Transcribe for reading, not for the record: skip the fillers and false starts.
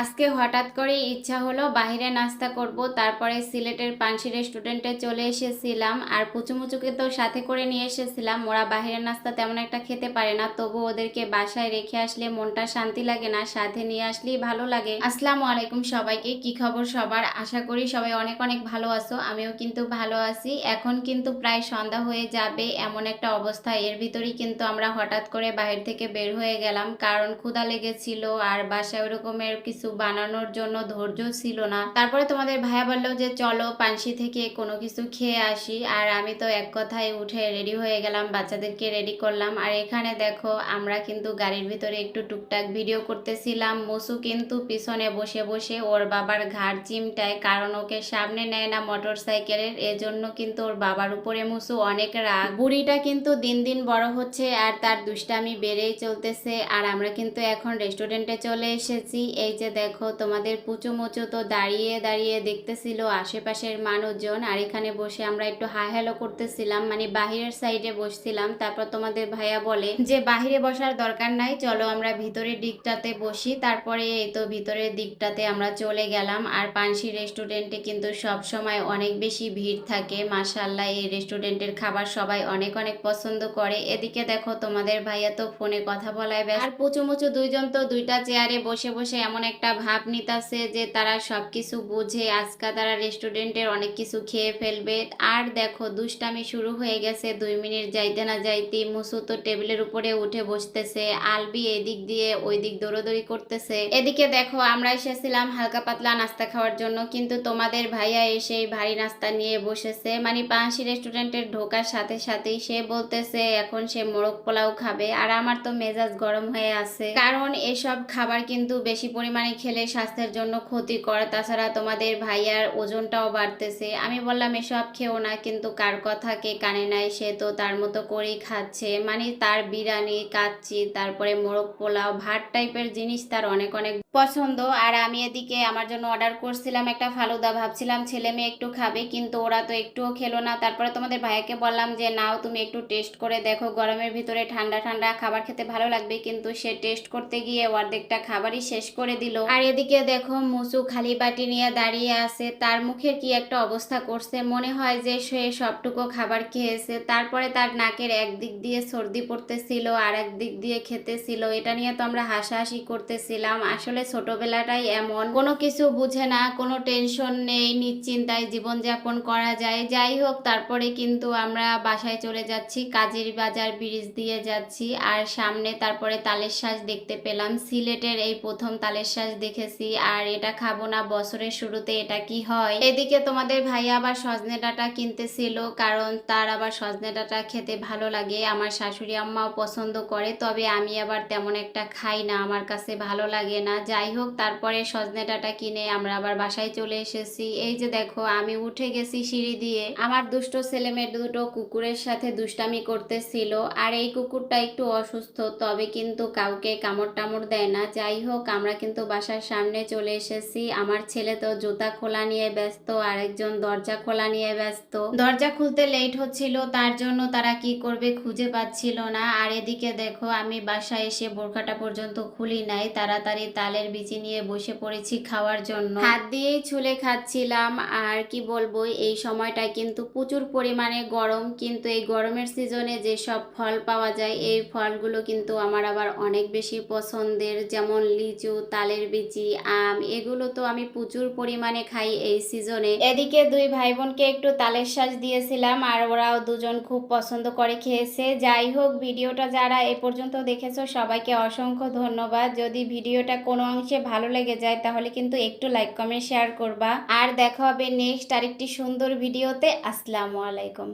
আজকে হঠাৎ করে ইচ্ছা হলো বাইরে নাস্তা করব, তারপরে সিলেটের পানসি রেস্টুরেন্টে চলে এসেছিলাম। আর পুচুমুচুকে তো সাথে করে নিয়ে এসেছিলাম। ওরা বাইরের নাস্তা তেমন একটা খেতে পারে না, তবু ওদেরকে বাসায় রেখে আসলে মনটা শান্তি লাগে না, সাথে নিয়ে আসলেই ভালো লাগে। আসসালামু আলাইকুম সবাইকে, কি খবর সবার? আশা করি সবাই অনেক অনেক ভালো আছো। আমিও কিন্তু ভালো আছি। এখন কিন্তু প্রায় সন্ধ্যা হয়ে যাবে এমন একটা অবস্থা। এর ভিতরেই কিন্তু আমরা হঠাৎ করে বাইরে থেকে বের হয়ে গেলাম, কারণ ক্ষুধা লেগেছিল আর বাসায় ওরকমের কিছু বানানোর জন্য ধৈর্য ছিল না। তারপরে তোমাদের ভাইয়া বললো যে চলো পানসি থেকে কোনো কিছু খেয়ে আসি। আর আমি তো এক কথায় উঠে রেডি হয়ে গেলাম, বাচ্চাদেরকে রেডি করলাম। আর এখানে দেখো আমরা কিন্তু গাড়ির ভিতরে একটু টুকটাক ভিডিও করতেছিলাম। মসু কিন্তু পিছনে বসে বসে ওর বাবার ঘাড় চিমটায়, কারণ ওকে সামনে নেয় না মোটর সাইকেলের, এজন্য কিন্তু ওর বাবার উপরে মসু অনেক রাগ। বুড়িটা কিন্তু দিন দিন বড় হচ্ছে আর তার দুষ্টামি বেড়েই চলতেছে। আর আমরা কিন্তু এখন রেস্টুরেন্টে চলে এসেছি। এই যে দেখো তোমাদের পুচু মুচু তো দাঁড়িয়ে দাঁড়িয়ে দেখতেছিল আশেপাশের মানুষজন, আর এখানে বসে আমরা একটু হাই হ্যালো করতেছিলাম, মানে বাহিরের সাইডে বসছিলাম। তারপর তোমাদের ভাইয়া বলে যে বাহিরে বসার দরকার নাই, চলো আমরা ভিতরের দিকটাতে বসি। তারপরে এই তো ভিতরের দিকটাতে আমরা চলে গেলাম। আর পানসি রেস্টুরেন্টে কিন্তু সব সময় অনেক বেশি ভিড় থাকে। মাশাআল্লাহ, এই রেস্টুরেন্টের খাবার সবাই অনেক অনেক পছন্দ করে। এদিকে দেখো তোমাদের ভাইয়া তো ফোনে কথা বলায় ব্যস্ত, আর পুচু মুচু দুইজন তো দুইটা চেয়ারে বসে বসে এমন একটা ভাব নিতাছে যে তারা সবকিছু বুঝে, আজকে তারা রেস্টুরেন্টের অনেক কিছু খেয়ে ফেলবে। আর দেখো দুষ্টামি শুরু হয়ে গেছে। 2 মিনিট যাইতে না যাইতে মুসু তো টেবিলের উপরে উঠে বসতেছে, আলবি এদিক দিয়ে ওই দিক দৌড়াদৌড়ি করতেছে। এদিকে দেখো আমরা এসেছিলাম হালকা পাতলা নাস্তা খাওয়ার জন্য, কিন্তু তোমাদের ভাইয়া এসে ভারী নাস্তা নিয়ে বসেছে। মানে পানসি রেস্টুরেন্টের ঢোকার সাথে সাথেই সে বলতেছে এখন সে মোরগ পোলাও খাবে। আর আমার তো মেজাজ গরম হয়ে আছে, কারণ এসব খাবার কিন্তু বেশি পরিমাণে খেলে স্বাস্থ্যের জন্য ক্ষতিকর। তাছাড়া তোমাদের ভাইয়ার ওজনটাও বাড়তেছে। আমি বললাম এসব খেও না, কিন্তু কার কথা কে কানে নাই, সে তো তার মতো করেই খাচ্ছে। মানে তার বিরিয়ানি, কাচ্চি, তারপরে মোরগ পোলাও, ভাত টাইপের জিনিস তার অনেক অনেক পছন্দ। আর আমি এদিকে আমার জন্য অর্ডার করছিলাম একটা ফালুদা, ভাবছিলাম ছেলে মেয়ে একটু খাবে, কিন্তু ওরা তো একটুও খেলো না। তারপরে তোমাদের ভাইয়াকে বললাম যে নাও তুমি একটু টেস্ট করে দেখো, গরমের ভিতরে ঠান্ডা ঠান্ডা খাবার খেতে ভালো লাগবে। কিন্তু সে টেস্ট করতে গিয়ে অর্ধেকটা খাবারই শেষ করে দিল। আর এদিকে দেখো মুসু খালি বাটি নিয়ে দাঁড়িয়ে আছে, তার মুখের কি একটা অবস্থা করছে, মনে হয় যে সে সবটুকু খাবার খেয়েছে। তারপরে তার নাকের একদিক দিয়ে সর্দি পড়তেছিল আর একদিক দিয়ে খেতেছিল। এটা নিয়ে তো আমরা হাসাহাসি করতেছিলাম। আসলে ছোটবেলাটাই এমন, কোনো কিছু বুঝে না, কোনো টেনশন নেই, নিশ্চিন্তায় জীবনযাপন করা যায়। যাই হোক, তারপরে কিন্তু আমরা বাসায় চলে যাচ্ছি, কাজের বাজার ব্রিজ দিয়ে যাচ্ছি। আর সামনে তারপরে তালের শাঁস দেখতে পেলাম। সিলেটের এই প্রথম তালের শাঁস দেখেছি, আর এটা খাবো না বছরের শুরুতে, এটা কি হয়। এদিকে তোমাদের ভাইয়া আবার সজনে ডাঁটা কিনতেছিল, কারণ তার আবার সজনে ডাঁটা খেতে ভালো লাগে। আমার শাশুড়ি আম্মাও পছন্দ করে, তবে আমি আবার তেমন একটা খাই না, আমার কাছে ভালো লাগে না। যাই হোক, তারপরে সজনে ডাঁটা কিনে আমরা আবার বাসায় চলে এসেছি। এই যে দেখো আমি উঠে গেছি সিঁড়ি দিয়ে। আমার দুষ্ট ছেলে মেয়ে দুটো কুকুরের সাথে দুষ্টামি করতেছিল। আর এই কুকুরটা একটু অসুস্থ, তবে কিন্তু কাউকে কামড় টামড় দেয় না। যাই হোক, আমরা কিন্তু বাসার সামনে চলে এসেছি। আমার ছেলে তো জুতা খোলা নিয়ে ব্যস্ত, আরেকজন দরজা খোলা নিয়ে ব্যস্ত। দরজা খুলতে লেট হচ্ছিল, তার জন্য তারা কি করবে খুঁজে পাচ্ছিল না। আর এদিকে দেখো আমি বাসায় এসে বোরখাটা পর্যন্ত খুলি নাই, তাড়াতাড়ি তালের বিচি নিয়ে বসে পড়েছি খাওয়ার জন্য। হাত দিয়েই ছুলে খাচ্ছিলাম। আর কি বলবো, এই সময়টা কিন্তু প্রচুর পরিমাণে গরম, কিন্তু এই গরমের সিজনে যেসব ফল পাওয়া যায় এই ফলগুলো কিন্তু আমার আবার অনেক বেশি পছন্দের, যেমন লিচু, তালের বিচি, আম, এগুলো তো আমি প্রচুর পরিমাণে খাই এই সিজনে। এদিকে দুই ভাই বোনকে একটু তালের শাঁস দিয়েছিলাম, আর ওরাও দুজন খুব পছন্দ করে খেয়েছে। যাই হোক, ভিডিওটা যারা এ পর্যন্ত দেখেছো সবাইকে অসংখ্য ধন্যবাদ। যদি ভিডিওটা কোনো অংশে ভালো লেগে যায় তাহলে কিন্তু একটু লাইক কমেন্ট শেয়ার করবা। আর দেখা হবে নেক্সট আরেকটি সুন্দর ভিডিওতে। আসসালামু আলাইকুম।